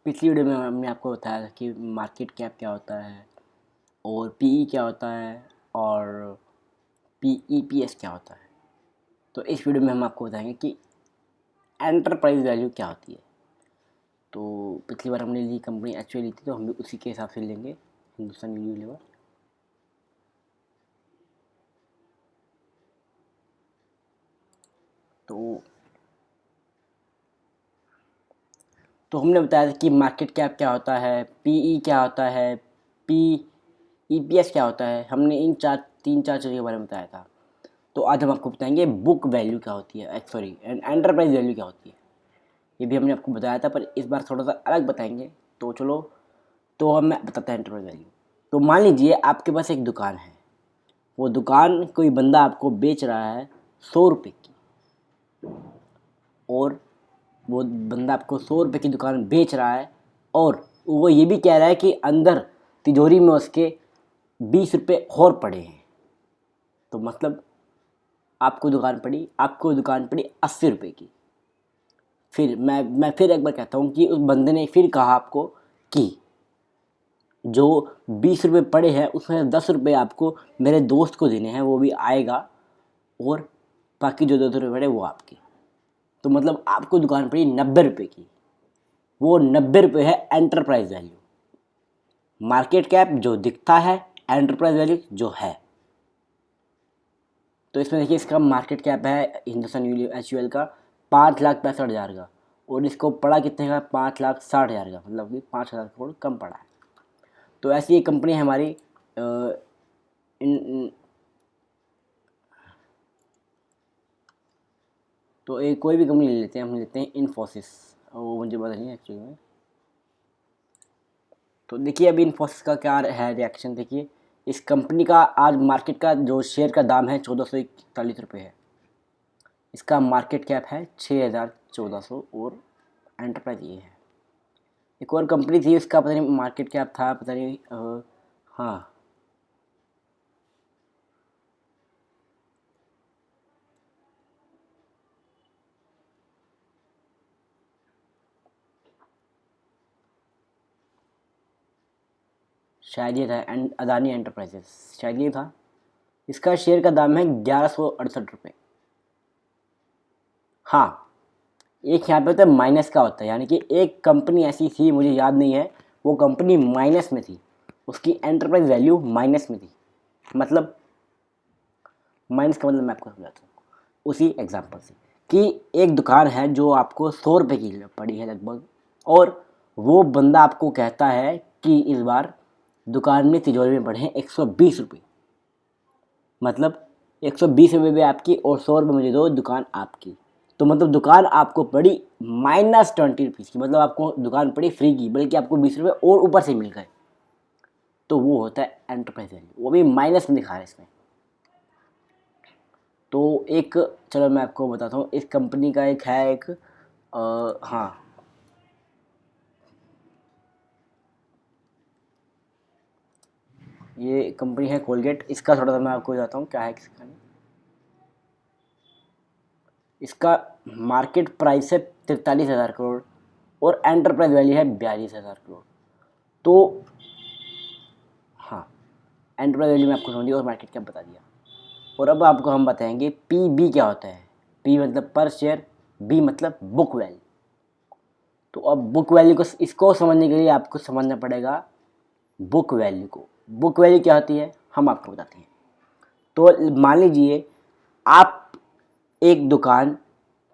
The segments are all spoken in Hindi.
पिछली वीडियो में हमने आपको बताया था कि मार्केट कैप क्या होता है और पीई क्या होता है और पीईपीएस क्या होता है। तो इस वीडियो में हम आपको बताएंगे कि एंटरप्राइज वैल्यू क्या होती है। तो पिछली बार हमने ली कंपनी एक्चुअली ली थी, तो हम भी उसी के हिसाब से लेंगे हिंदुस्तान यूनिलीवर। तो हमने बताया था कि मार्केट कैप क्या होता है, पीई क्या होता है, पीईपीएस क्या होता है। हमने इन तीन चार चीज़ों के बारे में बताया था। तो आज हम आपको बताएंगे बुक वैल्यू क्या होती है, सॉरी एंटरप्राइज वैल्यू क्या होती है। ये भी हमने आपको बताया था, पर इस बार थोड़ा सा अलग बताएंगे। तो चलो, तो हम मैं बताता हूँ एंटरप्राइज वैल्यू। तो मान लीजिए आपके पास एक दुकान है, वो दुकान कोई बंदा आपको बेच रहा है 100 रुपये की, और वो बंदा आपको 100 रुपये की दुकान बेच रहा है और वो ये भी कह रहा है कि अंदर तिजोरी में उसके 20 रुपये और पड़े हैं। तो मतलब आपको दुकान पड़ी 80 रुपये की। फिर मैं फिर एक बार कहता हूँ कि उस बंदे ने फिर कहा आपको कि जो 20 रुपये पड़े हैं उसमें 10 रुपये आपको मेरे दोस्त को देने हैं, वो भी आएगा, और बाकी जो 2 रुपये पड़े वो आपके। तो मतलब आपको दुकान पड़ी 90 रुपये की। वो 90 रुपये है एंटरप्राइज वैल्यू। मार्केट कैप जो दिखता है, एंटरप्राइज वैल्यू जो है। तो इसमें देखिए, इसका मार्केट कैप है हिंदुस्तान यूनिलीवर का 5,65,000 का, और इसको पड़ा कितने का, 5,60,000 का, मतलब कि 5,000 करोड़ कम पड़ा है। तो ऐसी एक कंपनी है हमारी तो एक कोई भी कंपनी ले लेते हैं, हम लेते हैं इन्फोसिस, वो मुझे पता नहीं एक्चुअली में। तो देखिए अभी इन्फोसिस का क्या है रिएक्शन। देखिए इस कंपनी का आज मार्केट का जो शेयर का दाम है 1441 रुपये है। इसका मार्केट कैप है 6,1400, और एंटरप्राइज ये है। एक और कंपनी थी, उसका पता नहीं मार्केट कैप था, पता नहीं हाँ, शायद ये था अदानी एंटरप्राइजेस, शायद ये था। इसका शेयर का दाम है 1168 रुपये। हाँ, एक यहाँ पे होता है माइनस का होता है, यानी कि एक कंपनी ऐसी थी, मुझे याद नहीं है, वो कंपनी माइनस में थी, उसकी एंटरप्राइज वैल्यू माइनस में थी। मतलब माइनस का मतलब मैं आपको समझाता हूँ उसी एग्जांपल से, कि एक दुकान है जो आपको 100 रुपये की पड़ी है लगभग, और वो बंदा आपको कहता है कि इस बार दुकान में तिजोरी में पड़े हैं 120 रुपये। मतलब 120 रुपये भी आपकी और 100 रुपये मुझे दो, दुकान आपकी। तो मतलब दुकान आपको पड़ी -20 रुपीज़ की, मतलब आपको दुकान पड़ी फ्री की, बल्कि आपको 20 रुपये और ऊपर से मिल गए। तो वो होता है एंटरप्राइज वैल्यू, वो भी माइनस में दिखा रहा है इसमें। तो एक, चलो मैं आपको बताता हूँ, इस कंपनी का एक है एक हाँ, ये कंपनी है कोलगेट। इसका थोड़ा सा मैं आपको बताता हूँ क्या है इसका। इसका मार्केट प्राइस है 43,000 करोड़ और एंटरप्राइज वैल्यू है 42,000 करोड़। तो हाँ, एंटरप्राइज वैल्यू में आपको समझ दिया और मार्केट कैप बता दिया। और अब आपको हम बताएंगे पी बी क्या होता है। पी मतलब पर शेयर, बी मतलब बुक वैल्यू। तो अब बुक वैल्यू को, इसको समझने के लिए आपको समझना पड़ेगा बुक वैल्यू को। बुक वैल्यू क्या होती है हम आपको बताते हैं। तो मान लीजिए आप एक दुकान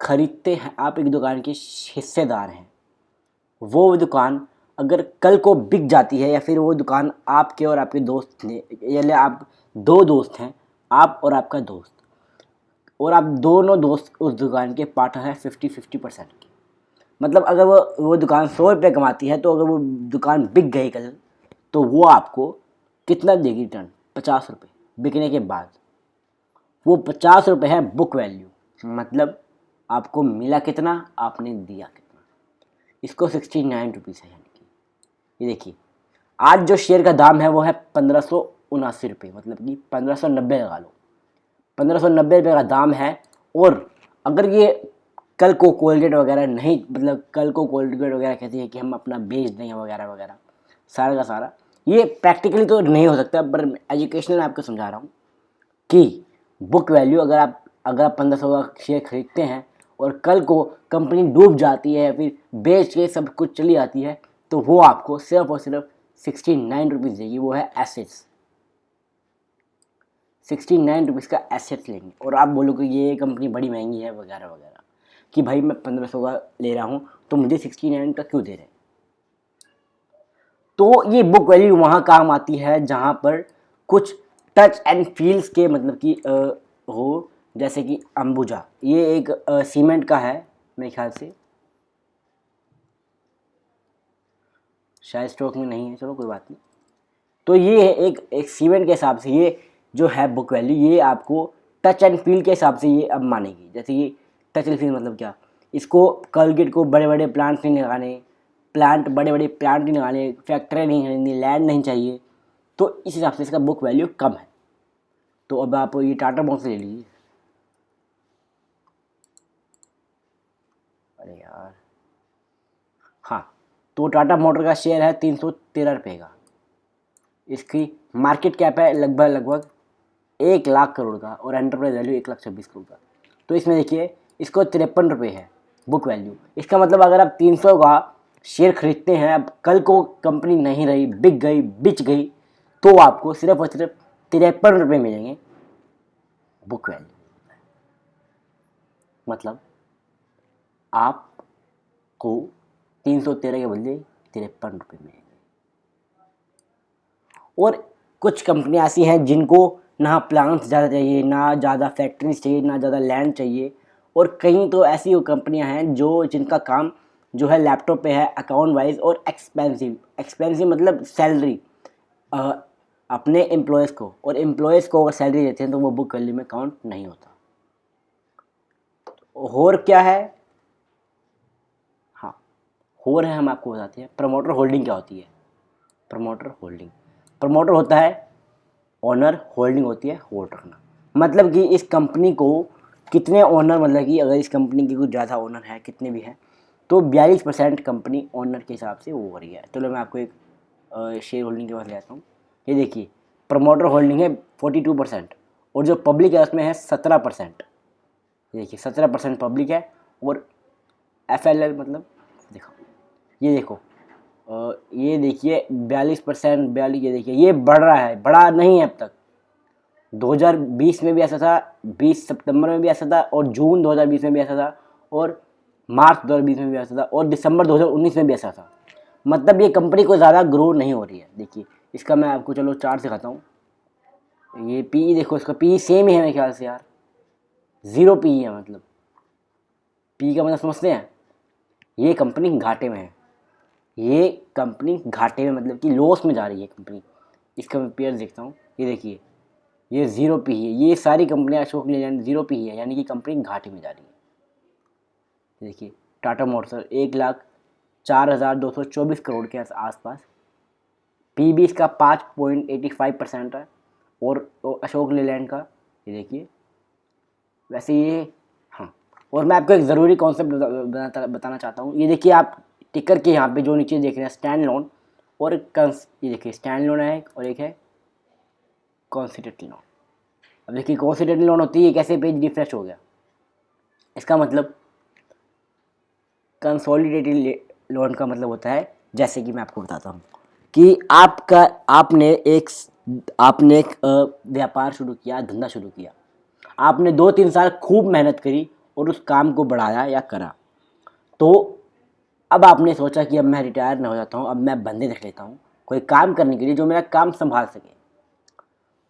खरीदते हैं, आप एक दुकान के हिस्सेदार हैं। वो दुकान अगर कल को बिक जाती है, या फिर वो दुकान आपके और आपके दोस्त ने, यानी आप दो दोस्त हैं, आप और आपका दोस्त, और आप दोनों दोस्त उस दुकान के पार्टनर हैं 50-50% के। मतलब अगर वो दुकान 100 रुपये कमाती है, तो अगर वो दुकान बिक गई कल, तो वो आपको कितना देगी रिटर्न, 50 रुपये बिकने के बाद। वो 50 रुपये है बुक वैल्यू, मतलब आपको मिला कितना, आपने दिया कितना। इसको 69 रुपीज़ है, यानी कि ये देखिए आज जो शेयर का दाम है वो है 1579 रुपये, मतलब कि 1590 लगा लो, 1590 रुपये का दाम है। और अगर ये कल को कोलगेट वगैरह नहीं, मतलब कल को कोलगेट वगैरह कहती है कि हम अपना बेच देंगे वगैरह वगैरह, सारा का सारा ये प्रैक्टिकली तो नहीं हो सकता, पर एजुकेशनल मैं आपको समझा रहा हूँ कि बुक वैल्यू अगर आप 1500 का शेयर खरीदते हैं और कल को कंपनी डूब जाती है, फिर बेच के सब कुछ चली जाती है, तो वो आपको सिर्फ और सिर्फ 69 रुपीज़ देगी। वो है एसेट्स, 69 रुपीज़ का एसेट्स लेंगे। और आप बोलोगे ये कंपनी बड़ी महंगी है वगैरह वगैरह, कि भाई मैं 1500 का ले रहा हूँ तो मुझे 69 का क्यों दे रहे हैं। तो ये बुक वैल्यू वहाँ काम आती है जहाँ पर कुछ टच एंड फील्स के मतलब कि हो, जैसे कि अंबुजा, ये एक सीमेंट का है मेरे ख्याल से, शायद स्टॉक में नहीं है, चलो कोई बात नहीं। तो ये है एक सीमेंट के हिसाब से ये जो है बुक वैल्यू, ये आपको टच एंड फील के हिसाब से ये अब मानेगी। जैसे कि टच एंड फील मतलब क्या, इसको कलगेट को बड़े बड़े प्लांट नहीं लगाने, बड़े बड़े प्लांट नहीं लगाने, फैक्ट्री नहीं खरीदनी, लैंड नहीं चाहिए, तो इस हिसाब से इसका बुक वैल्यू कम है। तो अब आप ये टाटा मोटर्स ले लीजिए, अरे यार हाँ, तो टाटा मोटर का शेयर है 313 रुपये का, इसकी मार्केट कैप है लगभग 1 लाख करोड़ का, और एंटरप्राइज वैल्यू 1,26,00,000 का। तो इसमें देखिए इसको 53 रुपये है बुक वैल्यू। इसका मतलब अगर आप 300 का शेयर खरीदते हैं, अब कल को कंपनी नहीं रही, बिक गई, तो आपको सिर्फ और सिर्फ 53 रुपये मिलेंगे बुक वैल्यू। मतलब आपको 313 के बदले 53 रुपये मिलेंगे। और कुछ कंपनियाँ ऐसी हैं जिनको ना प्लांट्स ज़्यादा चाहिए, ना ज़्यादा फैक्ट्रीज चाहिए, ना ज़्यादा लैंड चाहिए, और कहीं तो ऐसी कंपनियां हैं जिनका काम जो है लैपटॉप पे है, अकाउंट वाइज और एक्सपेंसिव मतलब सैलरी अपने एम्प्लॉयज़ को, और एम्प्लॉयज़ को अगर सैलरी देते हैं तो वो बुक वैल्यू में काउंट नहीं होता। और क्या है, हाँ और है, हम आपको बताते हैं प्रमोटर होल्डिंग क्या होती है। प्रमोटर होता है ओनर, होल्डिंग होती है होल्ड रखना। मतलब कि इस कंपनी को कितने ओनर, मतलब कि अगर इस कंपनी की कुछ ज़्यादा ओनर है, कितने भी हैं, तो 42% कंपनी ओनर के हिसाब से वो हो रही है। चलो मैं आपको एक शेयर होल्डिंग के बाद ले आता हूँ। ये देखिए प्रमोटर होल्डिंग है 42%, और जो पब्लिक है उसमें है 17%। ये देखिए 17% पब्लिक है, और FLL मतलब देखो, ये देखो ये देखिए 42%, 42, ये देखिए ये बढ़ रहा है, बढ़ा नहीं है अब तक। 2020 में भी ऐसा था, 20 सितंबर में भी ऐसा था, और जून 2020 में भी ऐसा था, और मार्च 2020 में भी ऐसा था, और दिसंबर 2019 में भी ऐसा था। मतलब ये कंपनी को ज़्यादा ग्रो नहीं हो रही है। देखिए इसका मैं आपको चलो चार्ट दिखाता हूँ। ये पी देखो, इसका पी सेम ही है मेरे ख्याल से यार, 0 पी है। मतलब पी का मतलब समझते हैं, ये कंपनी घाटे में है, ये कंपनी घाटे में मतलब कि लॉस में जा रही है कंपनी। इसका मैं पेयर देखता हूँ, ये देखिए ये 0 पी है, ये सारी कंपनियां अशोक लीलैंड 0 पी है, यानी कि कंपनी घाटे में जा रही है। देखिए टाटा मोटर्स 1,04,224 करोड़ के आसपास, पी भी इसका 5.85% है, और तो अशोक लीलैंड का ये देखिए वैसे ये, हाँ। और मैं आपको एक ज़रूरी कॉन्सेप्ट बताना चाहता हूँ। ये देखिए आप टिकर के यहाँ पे जो नीचे देख रहे हैं स्टैंड लोन, और ये देखिए स्टैंड लोन है और एक है कॉन्सिडरेटेड लोन। अब देखिए कॉन्सिडरेटेड लोन होती है, कैसे पेज रिफ्रेश हो गया, इसका मतलब कंसोलिडेटेड लोन का मतलब होता है, जैसे कि मैं आपको बताता हूँ कि आपने एक व्यापार शुरू किया, धंधा शुरू किया, आपने 2-3 साल खूब मेहनत करी और उस काम को बढ़ाया या करा, तो अब आपने सोचा कि अब मैं रिटायर ना हो जाता हूँ, अब मैं बंदे रख लेता हूँ कोई काम करने के लिए जो मेरा काम संभाल सके।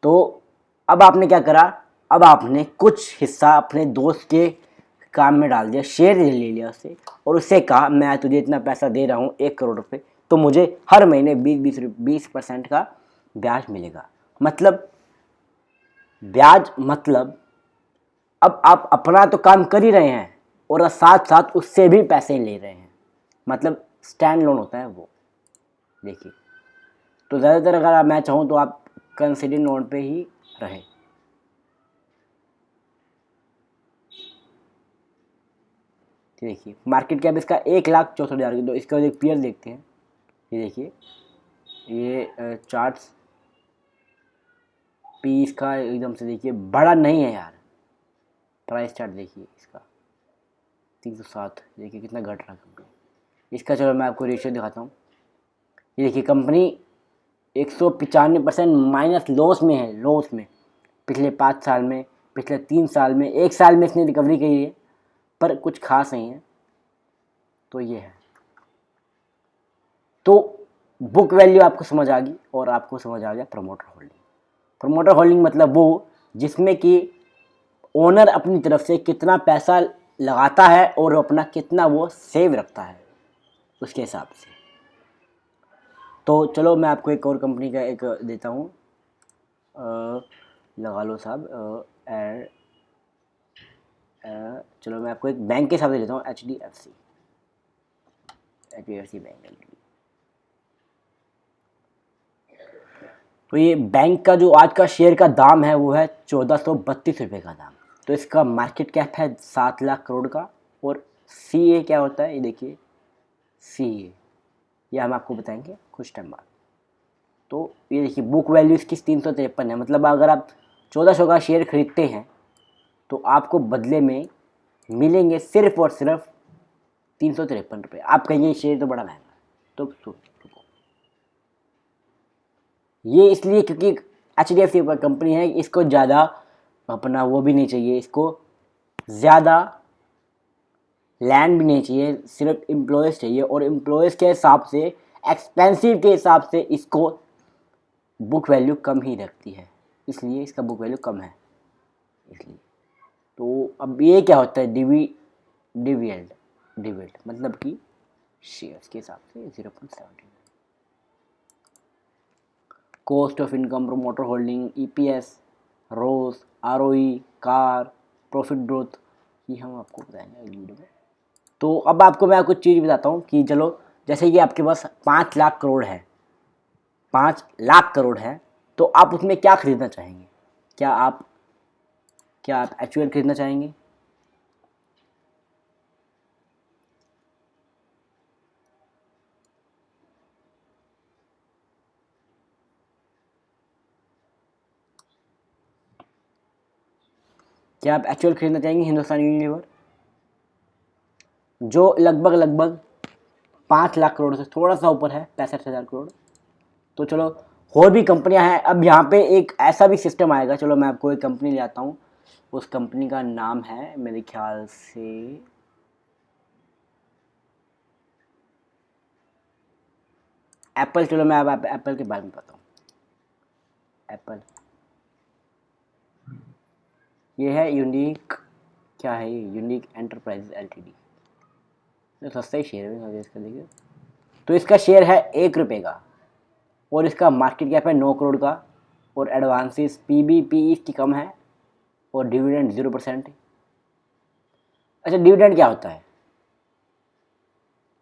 तो अब आपने क्या करा, अब आपने कुछ हिस्सा अपने दोस्त के काम में डाल दिया, शेयर ले लिया उससे, और उससे कहा मैं तुझे इतना पैसा दे रहा हूँ 1 करोड़ रुपये, तो मुझे हर महीने 20% का ब्याज मिलेगा। मतलब ब्याज मतलब अब आप अपना तो काम कर ही रहे हैं और साथ साथ उससे भी पैसे ले रहे हैं, मतलब स्टैंड लोन होता है वो। देखिए तो ज़्यादातर अगर मैं चाहूँ तो आप कंसिडर लोन पे ही रहें। ये देखिए मार्केट कैप इसका 1,64,000 की। तो इसका एक पीयर देखते हैं, ये देखिए ये चार्ट्स पी इसका एकदम से देखिए बड़ा नहीं है यार। प्राइस चार्ट देखिए इसका 307, देखिए कितना घट रहा है कंपनी इसका। चलो मैं आपको रेशियो दिखाता हूँ। ये देखिए कंपनी 195% माइनस लॉस में है, लॉस में। पिछले 5 साल में, पिछले 3 साल में, 1 साल में इसने रिकवरी की है, पर कुछ खास नहीं है। तो ये है। तो बुक वैल्यू आपको समझ आ गई और आपको समझ आ गया प्रमोटर होल्डिंग। प्रमोटर होल्डिंग मतलब वो जिसमें कि ओनर अपनी तरफ से कितना पैसा लगाता है और अपना कितना वो सेव रखता है उसके हिसाब से। तो चलो मैं आपको एक और कंपनी का एक देता हूँ, लगा लो साहब। चलो मैं आपको एक बैंक के हिसाब से देता हूँ, HDFC बैंक। तो ये बैंक का जो आज का शेयर का दाम है वो है 1432 रुपये का दाम। तो इसका मार्केट कैप है 7 लाख करोड़ का। और CA क्या होता है ये देखिए, CA ये हम आपको बताएंगे कुछ टाइम बाद। तो ये देखिए बुक वैल्यू इसकी 353 है। मतलब अगर आप 1400 का शेयर खरीदते हैं तो आपको बदले में मिलेंगे सिर्फ और सिर्फ 353 रुपये। आप कहेंगे शेयर तो बड़ा महंगा है, तो ये इसलिए क्योंकि HDFC कंपनी है, इसको ज़्यादा अपना वो भी नहीं चाहिए, इसको ज़्यादा लैंड भी नहीं चाहिए, सिर्फ एम्प्लॉयज़ चाहिए। और एम्प्लॉयज़ के हिसाब से, एक्सपेंसिव के हिसाब से इसको बुक वैल्यू कम ही रखती है, इसलिए इसका बुक वैल्यू कम है इसलिए। तो अब ये क्या होता है, डिविडेंड मतलब कि शेयर्स के हिसाब से 0.17। Cost of income, promoter holding, EPS, रोस, ROE, कार, प्रॉफिट ग्रोथ, ये हम आपको बताएंगे अगली वीडियो में। तो अब आपको मैं कुछ चीज़ बताता हूँ कि चलो जैसे कि आपके पास 5 लाख करोड़ है, 5 लाख करोड़ है, तो आप उसमें क्या खरीदना चाहेंगे? क्या आप HUL खरीदना चाहेंगे? क्या आप HUL खरीदना चाहेंगे? हिंदुस्तान यूनिलीवर, जो लगभग 5 लाख करोड़ से थोड़ा सा ऊपर है, 65,000 करोड़। तो चलो और भी कंपनियां हैं। अब यहाँ पे एक ऐसा भी सिस्टम आएगा, चलो मैं आपको एक कंपनी ले आता हूँ, उस कंपनी का नाम है मेरे ख्याल से एप्पल। चलो मैं अब एप्पल के बारे में बताता हूँ। एप्पल ये है यूनिक, क्या है ये, यूनिक एंटरप्राइजेज LTD। तो सस्ता ही शेयर है इसका, देखिए। तो इसका शेयर है 1 रुपये का और इसका मार्केट कैप है 9 करोड़ का। और एडवांसेस PE इसकी कम है और डिविडेंड 0%। अच्छा, डिविडेंड क्या होता है?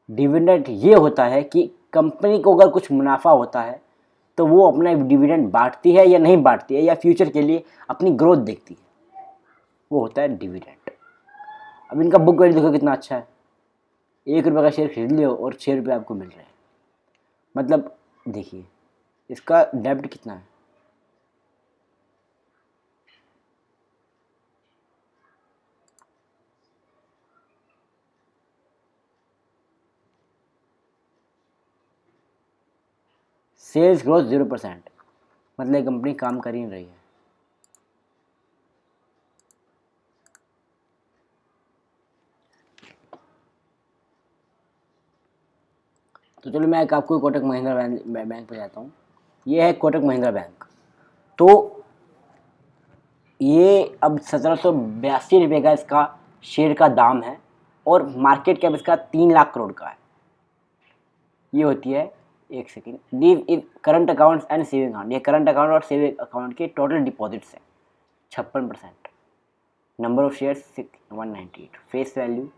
डिविडेंड ये होता है कि कंपनी को अगर कुछ मुनाफा होता है तो वो अपना डिविडेंड बांटती है या नहीं बांटती है, या फ्यूचर के लिए अपनी ग्रोथ देखती है, वो होता है डिविडेंड। अब इनका बुक वैल्यू देखो कितना अच्छा है, 1 रुपये का शेयर खरीद लियो और 6 रुपये आपको मिल रहे हैं। मतलब देखिए इसका डेब्ट कितना है, सेल्स ग्रोथ 0%। मतलब कंपनी काम कर ही नहीं रही है। तो चलो मैं आपको कोटक महिंद्रा बैंक पे जाता हूँ। ये है कोटक महिंद्रा बैंक। तो ये अब 1782 रुपये का इसका शेयर का दाम है और मार्केट कैप इसका 3 लाख करोड़ का है। ये होती है, एक second, these is current accounts and saving account. ये करंट अकाउंट और सेविंग अकाउंट के टोटल डिपॉजिट्स हैं 56%। Number of shares 198। Face value,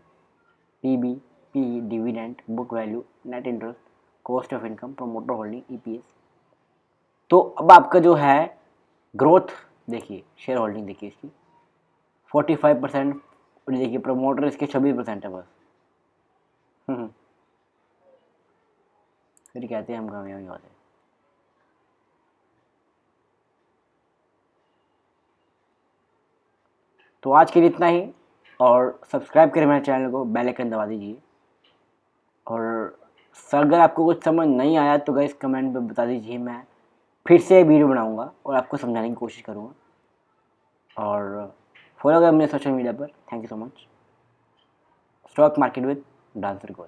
PE, dividend, book value, net interest, cost of income, promoter holding, EPS। तो अब आपका जो है ग्रोथ देखिए, शेयर होल्डिंग देखिए इसकी 45%। और देखिए प्रमोटर इसके 26% है बस। फिर कहते हैं हम कामयाब नहीं होते। तो आज के लिए इतना ही, और सब्सक्राइब करें मेरे चैनल को, बेल आइकन दबा दीजिए। और अगर आपको कुछ समझ नहीं आया तो गाइस कमेंट में बता दीजिए, मैं फिर से वीडियो बनाऊंगा और आपको समझाने की कोशिश करूँगा। और फॉलो करें अपने सोशल मीडिया पर। Thank you so much. Stock market with dancer goal.